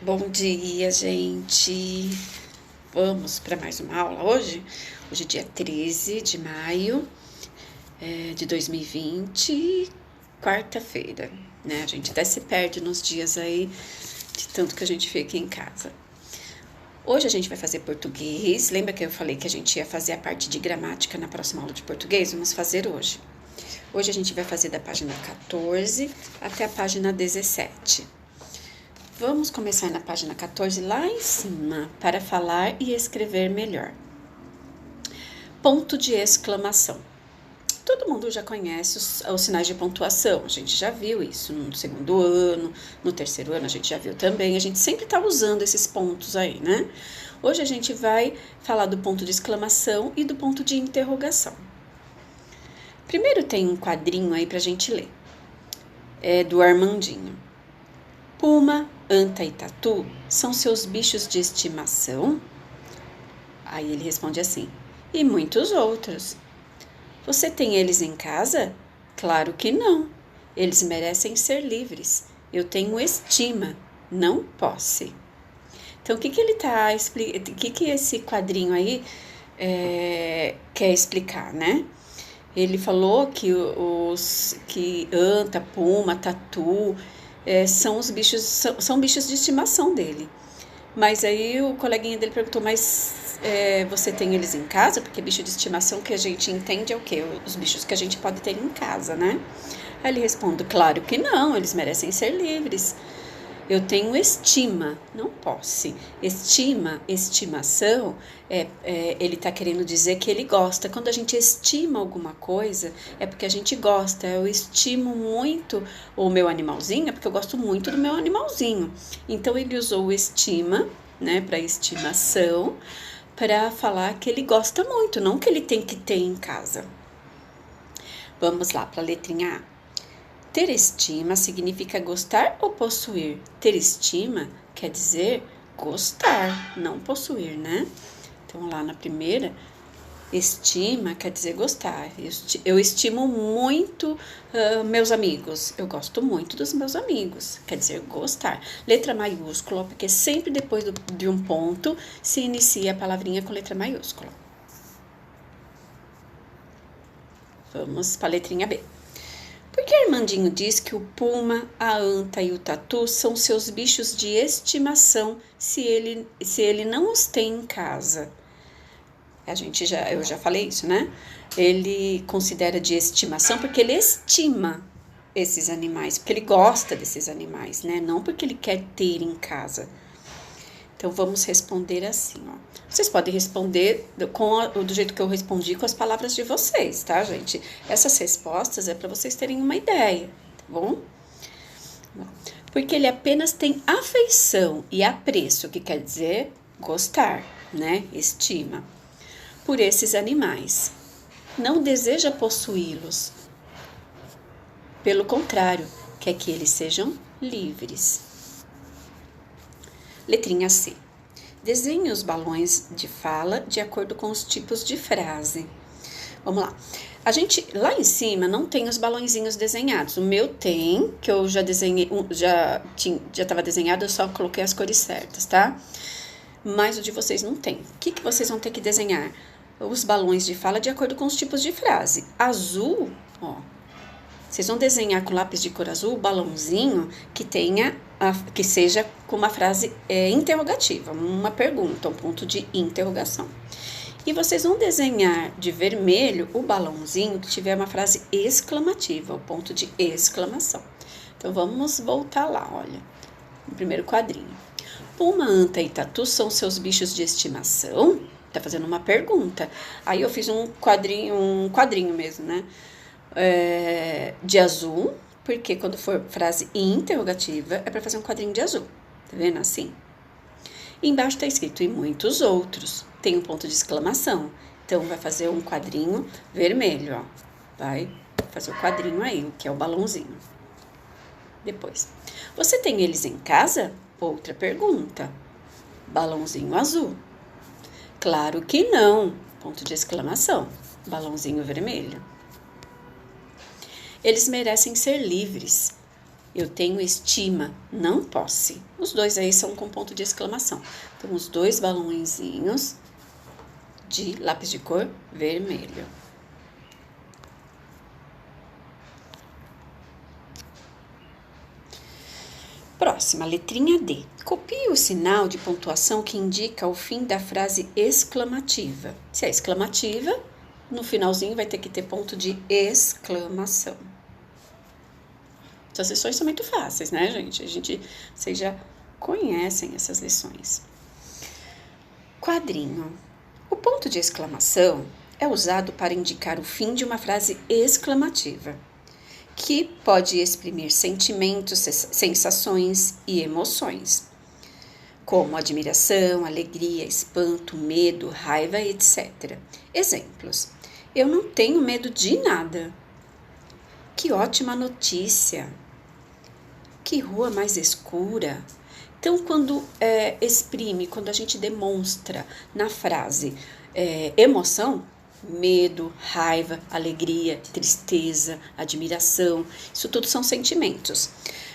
Bom dia, gente. Vamos para mais uma aula hoje? Hoje é dia 13 de maio de 2020, quarta-feira, né? A gente até se perde nos dias aí, de tanto que a gente fica em casa. Hoje a gente vai fazer português. Lembra que eu falei que a gente ia fazer a parte de gramática na próxima aula de português? Vamos fazer hoje. Hoje a gente vai fazer da página 14 até a página 17. Vamos começar na página 14, lá em cima, para falar e escrever melhor. Ponto de exclamação. Todo mundo já conhece os sinais de pontuação, a gente já viu isso no segundo ano, no terceiro ano a gente já viu também, a gente sempre está usando esses pontos aí, né? Hoje a gente vai falar do ponto de exclamação e do ponto de interrogação. Primeiro tem um quadrinho aí para a gente ler, é do Armandinho. Puma, anta e tatu são seus bichos de estimação? Aí ele responde assim: e muitos outros. Você tem eles em casa? Claro que não. Eles merecem ser livres. Eu tenho estima, não posse. Então, o que ele tá explicando? O que esse quadrinho aí quer explicar, né? Ele falou que que anta, puma, tatu são os bichos, são bichos de estimação dele. Mas aí o coleguinha dele perguntou, mas você tem eles em casa? Porque bicho de estimação que a gente entende é o quê? Os bichos que a gente pode ter em casa, né? Aí ele responde, claro que não, eles merecem ser livres. Eu tenho estima, não posse. Estima, estimação, ele está querendo dizer que ele gosta. Quando a gente estima alguma coisa, é porque a gente gosta. Eu estimo muito o meu animalzinho, é porque eu gosto muito do meu animalzinho. Então, ele usou o estima, né, para estimação, para falar que ele gosta muito, não que ele tem que ter em casa. Vamos lá para a letrinha A. Ter estima significa gostar ou possuir? Ter estima quer dizer gostar, não possuir, né? Então, lá na primeira, estima quer dizer gostar. Eu estimo muito meus amigos. Eu gosto muito dos meus amigos. Quer dizer gostar. Letra maiúscula, porque sempre depois de um ponto se inicia a palavrinha com letra maiúscula. Vamos para a letrinha B. Por que Armandinho diz que o puma, a anta e o tatu são seus bichos de estimação se ele não os tem em casa? Eu já falei isso, né? Ele considera de estimação porque ele estima esses animais, porque ele gosta desses animais, né? Não porque ele quer ter em casa. Então, vamos responder assim, ó. Vocês podem responder do jeito que eu respondi com as palavras de vocês, tá, gente? Essas respostas é para vocês terem uma ideia, tá bom? Porque ele apenas tem afeição e apreço, que quer dizer gostar, né? Estima. Por esses animais. Não deseja possuí-los. Pelo contrário, quer que eles sejam livres. Letrinha C. Desenhe os balões de fala de acordo com os tipos de frase. Vamos lá. A gente, lá em cima, não tem os balõezinhos desenhados. O meu tem, que eu já desenhei, já estava desenhado, eu só coloquei as cores certas, tá? Mas o de vocês não tem. O que vocês vão ter que desenhar? Os balões de fala de acordo com os tipos de frase. Azul, ó. Vocês vão desenhar com lápis de cor azul o balãozinho que seja com uma frase interrogativa, uma pergunta, um ponto de interrogação. E vocês vão desenhar de vermelho o balãozinho que tiver uma frase exclamativa, o ponto de exclamação. Então, vamos voltar lá, olha, no primeiro quadrinho. Puma, anta e tatu são seus bichos de estimação? Tá fazendo uma pergunta. Aí eu fiz um quadrinho mesmo, né? De azul, porque quando for frase interrogativa é para fazer um quadrinho de azul, tá vendo assim? E embaixo tá escrito e muitos outros, tem um ponto de exclamação, então vai fazer um quadrinho vermelho, ó, vai fazer o quadrinho aí, que é o balãozinho. Depois, você tem eles em casa? Outra pergunta, balãozinho azul. Claro que não, ponto de exclamação, balãozinho vermelho. Eles merecem ser livres. Eu tenho estima, não posse. Os dois aí são com ponto de exclamação. Então, os dois balãozinhos de lápis de cor vermelho. Próxima, letrinha D. Copie o sinal de pontuação que indica o fim da frase exclamativa. Se é exclamativa, no finalzinho vai ter que ter ponto de exclamação. Essas lições são muito fáceis, né, gente? Vocês já conhecem essas lições. Quadrinho. O ponto de exclamação é usado para indicar o fim de uma frase exclamativa, que pode exprimir sentimentos, sensações e emoções, como admiração, alegria, espanto, medo, raiva, etc. Exemplos: eu não tenho medo de nada. Que ótima notícia! Que rua mais escura! Então, quando quando a gente demonstra na frase emoção, medo, raiva, alegria, tristeza, admiração, isso tudo são sentimentos.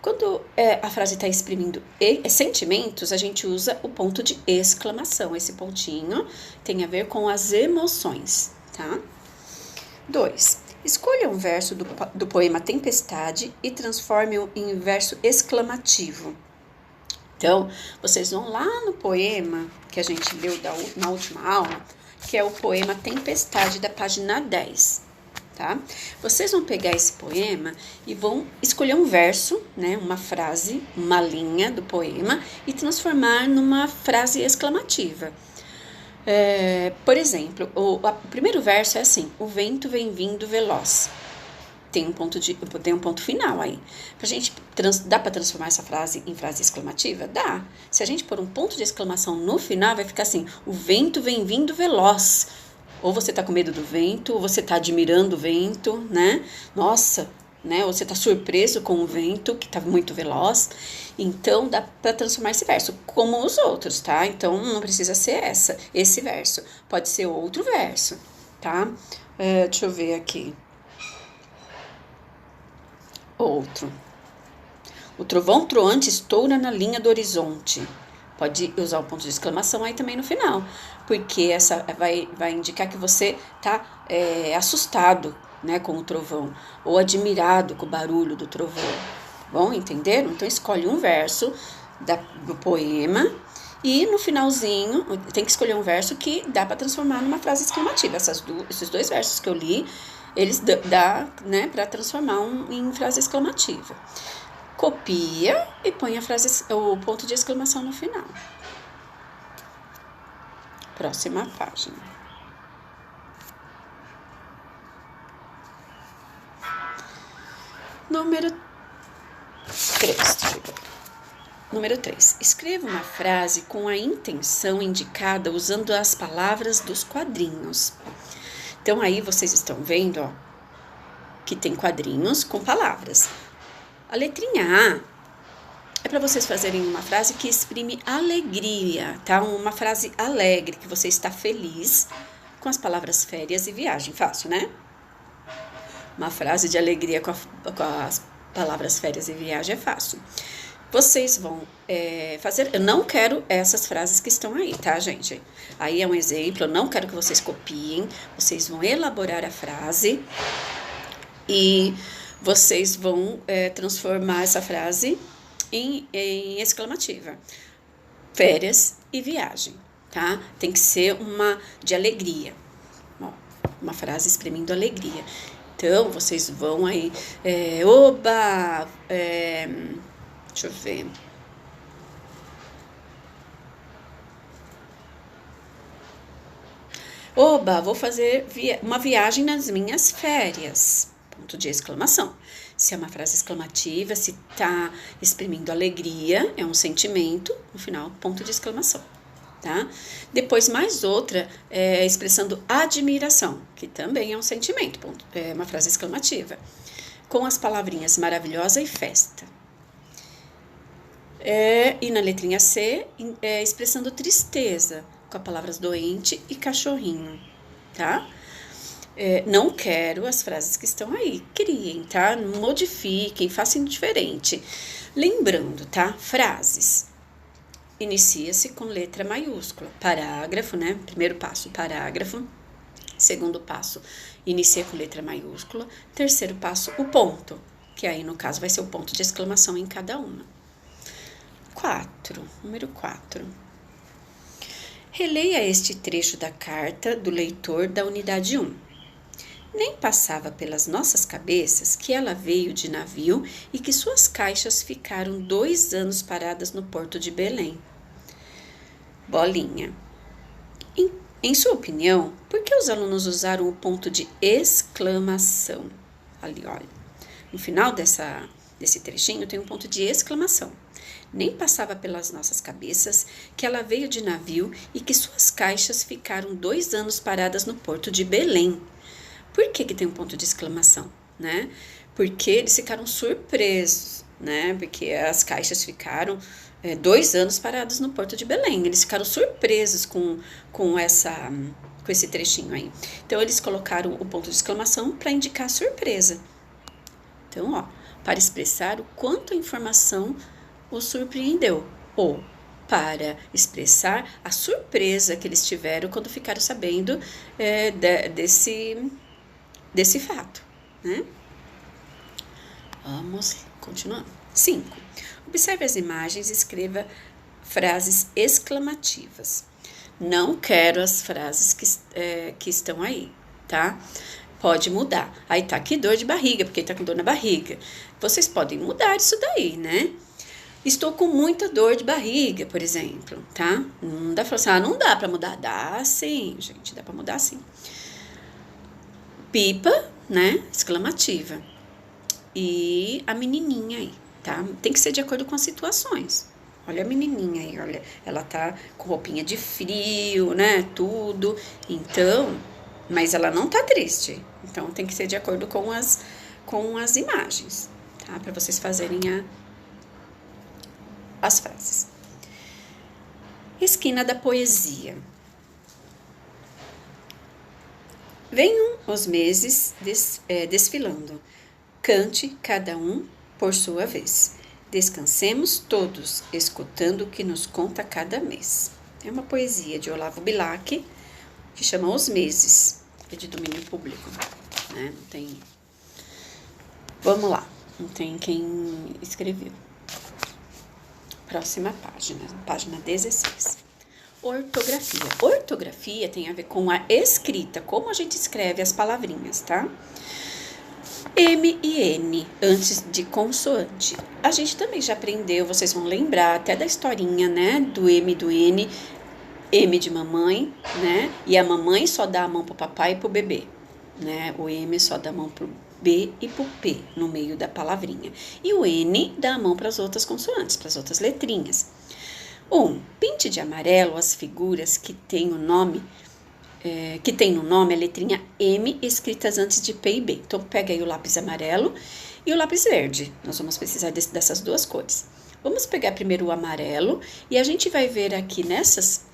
Quando a frase está exprimindo sentimentos, a gente usa o ponto de exclamação. Esse pontinho tem a ver com as emoções, tá? 2. Escolha um verso do poema Tempestade e transforme-o em verso exclamativo. Então, vocês vão lá no poema que a gente leu na última aula, que é o poema Tempestade, da página 10, tá? Vocês vão pegar esse poema e vão escolher um verso, né, uma frase, uma linha do poema e transformar numa frase exclamativa. Por exemplo, o primeiro verso é assim: o vento vem vindo veloz. Tem um ponto final aí. Dá para transformar essa frase em frase exclamativa? Dá. Se a gente pôr um ponto de exclamação no final, vai ficar assim: o vento vem vindo veloz. Ou você tá com medo do vento, ou você tá admirando o vento, né? Nossa, né? Ou você tá surpreso com o vento, que tá muito veloz. Então, dá para transformar esse verso, como os outros, tá? Então, não precisa ser esse verso. Pode ser outro verso, tá? Deixa eu ver aqui. Outro. O trovão troante estoura na linha do horizonte. Pode usar o ponto de exclamação aí também no final, porque essa vai indicar que você está assustado, né, com o trovão, ou admirado com o barulho do trovão. Bom, entenderam? Então, escolhe um verso do poema e no finalzinho tem que escolher um verso que dá para transformar numa frase exclamativa. Esses dois versos que eu li, eles dá, né, para transformar em frase exclamativa. Copia e põe o ponto de exclamação no final. Próxima página. Número 3. Escreva uma frase com a intenção indicada usando as palavras dos quadrinhos. Então, aí vocês estão vendo, ó, que tem quadrinhos com palavras. A letrinha A é para vocês fazerem uma frase que exprime alegria, tá? Uma frase alegre, que você está feliz com as palavras férias e viagem. Fácil, né? Uma frase de alegria com as palavras férias e viagem é fácil. Vocês vão fazer... Eu não quero essas frases que estão aí, tá, gente? Aí é um exemplo, eu não quero que vocês copiem. Vocês vão elaborar a frase e vocês vão transformar essa frase em exclamativa. Férias e viagem, tá? Tem que ser uma de alegria. Bom, uma frase exprimindo alegria. Então, vocês vão aí... oba! Deixa eu ver. Oba, vou fazer uma viagem nas minhas férias. Ponto de exclamação. Se é uma frase exclamativa, se está exprimindo alegria, é um sentimento, no final, ponto de exclamação, tá? Depois, mais outra, expressando admiração, que também é um sentimento, é uma frase exclamativa, com as palavrinhas maravilhosa e festa. E na letrinha C, expressando tristeza, com as palavras doente e cachorrinho, tá? Não quero as frases que estão aí. Criem, tá? Modifiquem, façam diferente. Lembrando, tá? Frases. Inicia-se com letra maiúscula. Parágrafo, né? Primeiro passo, parágrafo. Segundo passo, inicia com letra maiúscula. Terceiro passo, o ponto, que aí no caso vai ser o ponto de exclamação em cada uma. Número 4. Releia este trecho da carta do leitor da unidade 1. Nem passava pelas nossas cabeças que ela veio de navio e que suas caixas ficaram 2 anos paradas no porto de Belém. Bolinha. Em sua opinião, por que os alunos usaram o ponto de exclamação? Ali, olha. No final desse trechinho tem um ponto de exclamação. Nem passava pelas nossas cabeças que ela veio de navio e que suas caixas ficaram 2 anos paradas no porto de Belém. Por que tem um ponto de exclamação, né? Porque eles ficaram surpresos, né? Porque as caixas ficaram 2 anos paradas no porto de Belém. Eles ficaram surpresos com esse trechinho aí. Então, eles colocaram o ponto de exclamação para indicar surpresa. Então, ó, para expressar o quanto a informação os surpreendeu, ou para expressar a surpresa que eles tiveram quando ficaram sabendo desse fato, né? Vamos continuando. 5. Observe as imagens e escreva frases exclamativas. Não quero as frases que estão aí, tá? Pode mudar. Aí tá, que dor de barriga, porque tá com dor na barriga. Vocês podem mudar isso daí, né? Estou com muita dor de barriga, por exemplo, tá? Não dá pra falar assim, não dá pra mudar. Dá sim, gente, dá pra mudar sim. Pipa, né? Exclamativa. E a menininha aí, tá? Tem que ser de acordo com as situações. Olha a menininha aí, olha. Ela tá com roupinha de frio, né? Tudo. Então, mas ela não tá triste. Então, tem que ser de acordo com as imagens, tá? Para vocês fazerem as frases. Esquina da poesia. Venham os meses desfilando. Cante cada um por sua vez. Descansemos todos, escutando o que nos conta cada mês. É uma poesia de Olavo Bilac, que chama Os Meses. É de domínio público, né? Não tem... Vamos lá. Não tem quem escreveu. Próxima página. Página 16. Ortografia. Ortografia tem a ver com a escrita, como a gente escreve as palavrinhas, tá? M e N, antes de consoante. A gente também já aprendeu, vocês vão lembrar até da historinha, né? Do M e do N. M de mamãe, né? E a mamãe só dá a mão pro papai e pro bebê, né? O M só dá a mão pro B e pro P no meio da palavrinha. E o N dá a mão para as outras consoantes, para as outras letrinhas. Pinte de amarelo as figuras que tem no nome a letrinha M escritas antes de P e B. Então, pega aí o lápis amarelo e o lápis verde. Nós vamos precisar dessas duas cores. Vamos pegar primeiro o amarelo e a gente vai ver aqui nessas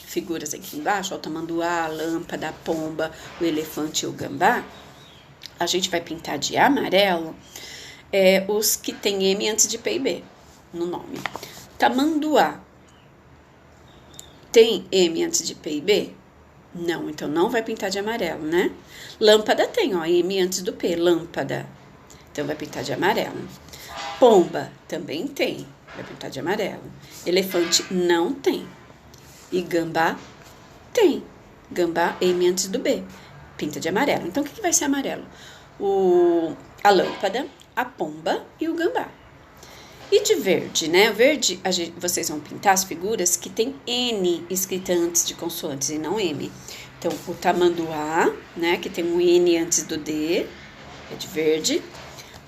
figuras aqui embaixo, ó, o tamanduá, a lâmpada, a pomba, o elefante e o gambá. A gente vai pintar de amarelo os que tem M antes de P e B no nome. Tamanduá tem M antes de P e B? Não, então não vai pintar de amarelo, né? Lâmpada tem, ó, M antes do P, lâmpada. Então vai pintar de amarelo. Pomba também tem, vai pintar de amarelo. Elefante não tem. E gambá tem. Gambá, M antes do B, pinta de amarelo. Então o que vai ser amarelo? A lâmpada, a pomba e o gambá. E de verde, né? Verde, vocês vão pintar as figuras que tem N escrita antes de consoantes e não M. Então, o tamanduá, né? Que tem um N antes do D, é de verde.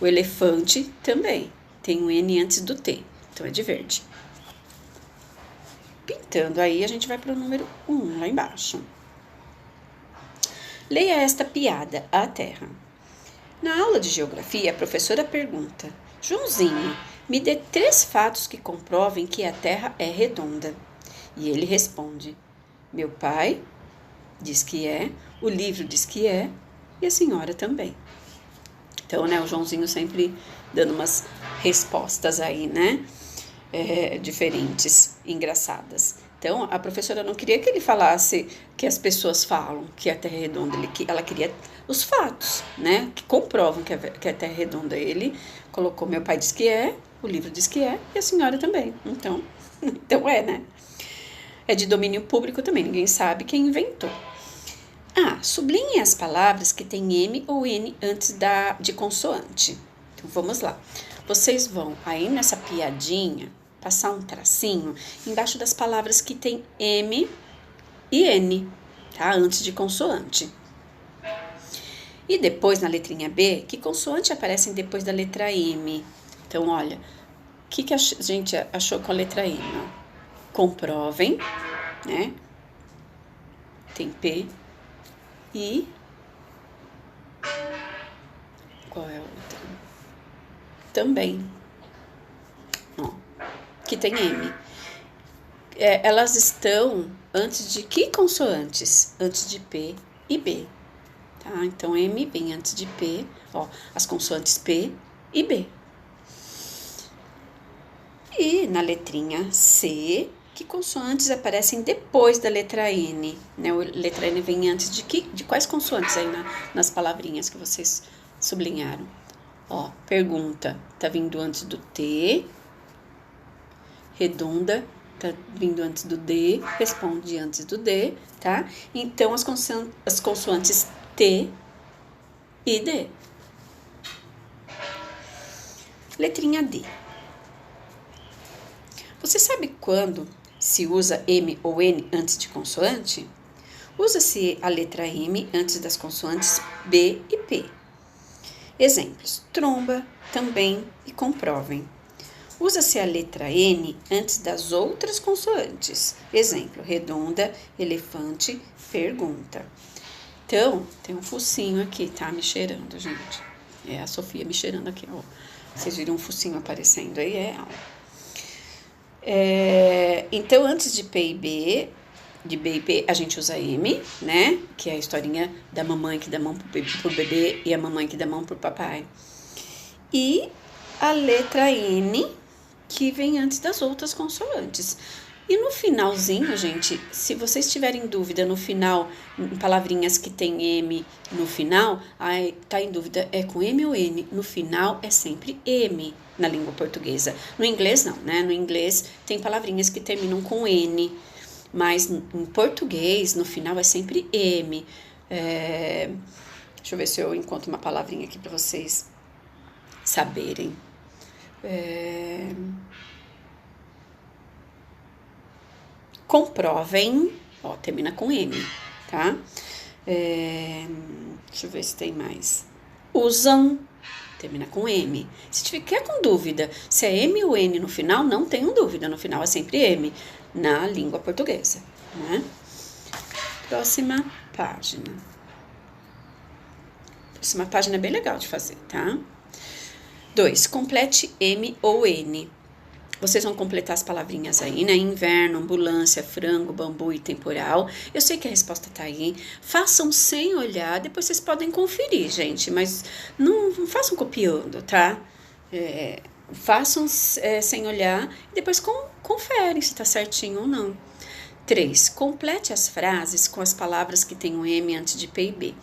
O elefante também tem um N antes do T, então é de verde. Pintando aí, a gente vai para o número 1, lá embaixo. Leia esta piada, a Terra. Na aula de geografia, a professora pergunta: Joãozinho, me dê 3 fatos que comprovem que a Terra é redonda. E ele responde: meu pai diz que é, o livro diz que é, e a senhora também. Então, né, o Joãozinho sempre dando umas respostas aí, né, diferentes, engraçadas. Então, a professora não queria que ele falasse que as pessoas falam que a Terra é redonda, ela queria os fatos, né, que comprovam que a Terra é redonda. Ele colocou, meu pai diz que é, o livro diz que é, e a senhora também. Então né? É de domínio público também, ninguém sabe quem inventou. Sublinhe as palavras que tem M ou N antes de consoante. Então, vamos lá. Vocês vão aí nessa piadinha passar um tracinho embaixo das palavras que tem M e N, tá? Antes de consoante. E depois, na letrinha B, que consoante aparecem depois da letra M? Então, olha, o que a gente achou com a letra M? Comprovem, né? Tem P e... qual é a outra? Também. Que tem M. Elas estão antes de que consoantes? Antes de P e B. Tá? Então, M vem antes de P. As consoantes P e B. E na letrinha C, que consoantes aparecem depois da letra N? Né? A letra N vem antes de quais consoantes aí nas palavrinhas que vocês sublinharam? Pergunta, tá vindo antes do T. Redonda, tá vindo antes do D. Responde antes do D, tá? Então, as consoantes T e D. Letrinha D. Você sabe quando se usa M ou N antes de consoante? Usa-se a letra M antes das consoantes B e P. Exemplos: tromba, também e comprovem. Usa-se a letra N antes das outras consoantes. Exemplo: redonda, elefante, pergunta. Então, tem um focinho aqui, tá? Me cheirando, gente. É a Sofia me cheirando aqui, ó. Vocês viram um focinho aparecendo aí? Então, antes de P e B, de B e P, a gente usa M, né? Que é a historinha da mamãe que dá mão pro bebê e a mamãe que dá mão pro papai. E a letra N, que vem antes das outras consoantes. E no finalzinho, gente, se vocês tiverem dúvida no final, em palavrinhas que tem M no final, tá em dúvida, é com M ou N? No final é sempre M na língua portuguesa. No inglês não, né? No inglês tem palavrinhas que terminam com N, mas em português, no final é sempre M. Deixa eu ver se eu encontro uma palavrinha aqui para vocês saberem. Comprovem, termina com M, tá? Deixa eu ver se tem mais. Usam, termina com M. Se tiver com dúvida se é M ou N no final, não tenham dúvida, no final é sempre M na língua portuguesa, né? Próxima página. Próxima página é bem legal de fazer, tá? 2. Complete M ou N. Vocês vão completar as palavrinhas aí, né? Inverno, ambulância, frango, bambu e temporal. Eu sei que a resposta tá aí. Façam sem olhar, depois vocês podem conferir, gente. Mas não façam copiando, tá? Façam sem olhar e depois conferem se tá certinho ou não. 3. Complete as frases com as palavras que tem o M antes de P e B.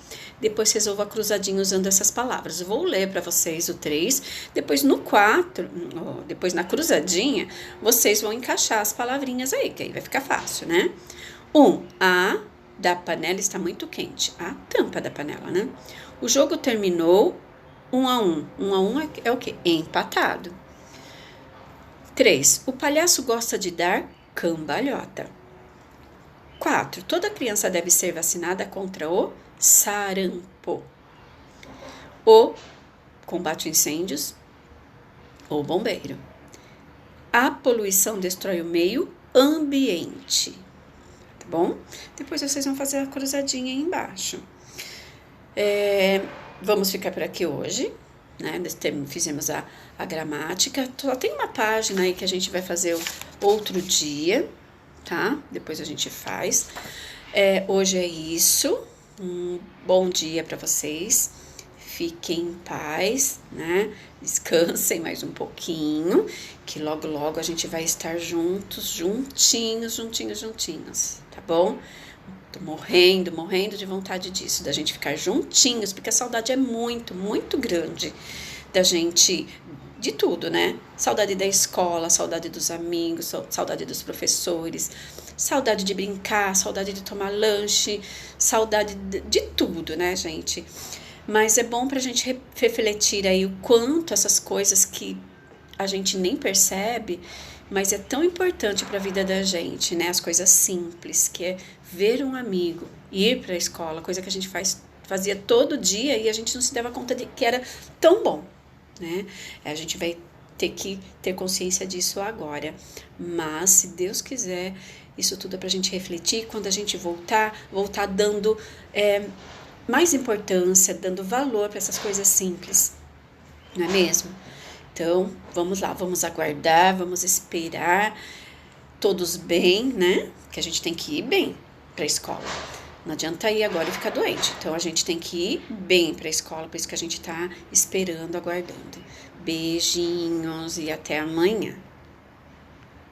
Depois resolva a cruzadinha usando essas palavras. Eu vou ler para vocês o 3. Depois no 4, depois na cruzadinha, vocês vão encaixar as palavrinhas aí, que aí vai ficar fácil, né? 1. A da panela está muito quente. A tampa da panela, né? O jogo terminou 1-1. 1-1 é o quê? Empatado. 3. O palhaço gosta de dar cambalhota. 4. Toda criança deve ser vacinada contra o sarampo. O combate a incêndios. O bombeiro. A poluição destrói o meio ambiente. Tá bom? Depois vocês vão fazer a cruzadinha aí embaixo. Vamos ficar por aqui hoje, né? Fizemos a gramática. Só tem uma página aí que a gente vai fazer outro dia, tá? Depois a gente faz. Hoje é isso, Um bom dia para vocês. Fiquem em paz, né? Descansem mais um pouquinho, que logo logo a gente vai estar juntos, juntinhos, tá bom? Tô morrendo de vontade disso, da gente ficar juntinhos, porque a saudade é muito grande da gente, de tudo, né? Saudade da escola, saudade dos amigos, saudade dos professores, saudade de brincar, saudade de tomar lanche, saudade de tudo, né, gente? Mas é bom pra gente refletir aí o quanto essas coisas que a gente nem percebe, mas é tão importante para a vida da gente, né? As coisas simples, que é ver um amigo, ir para a escola, coisa que a gente fazia todo dia e a gente não se dava conta de que era tão bom, né? A gente vai ter que ter consciência disso agora, mas se Deus quiser, isso tudo é pra gente refletir. Quando a gente voltar dando mais importância, dando valor para essas coisas simples, não é mesmo? Então, vamos lá, vamos aguardar, vamos esperar todos bem, né? Que a gente tem que ir bem para a escola. Não adianta ir agora e ficar doente. Então, a gente tem que ir bem para a escola, por isso que a gente tá esperando, aguardando. Beijinhos e até amanhã.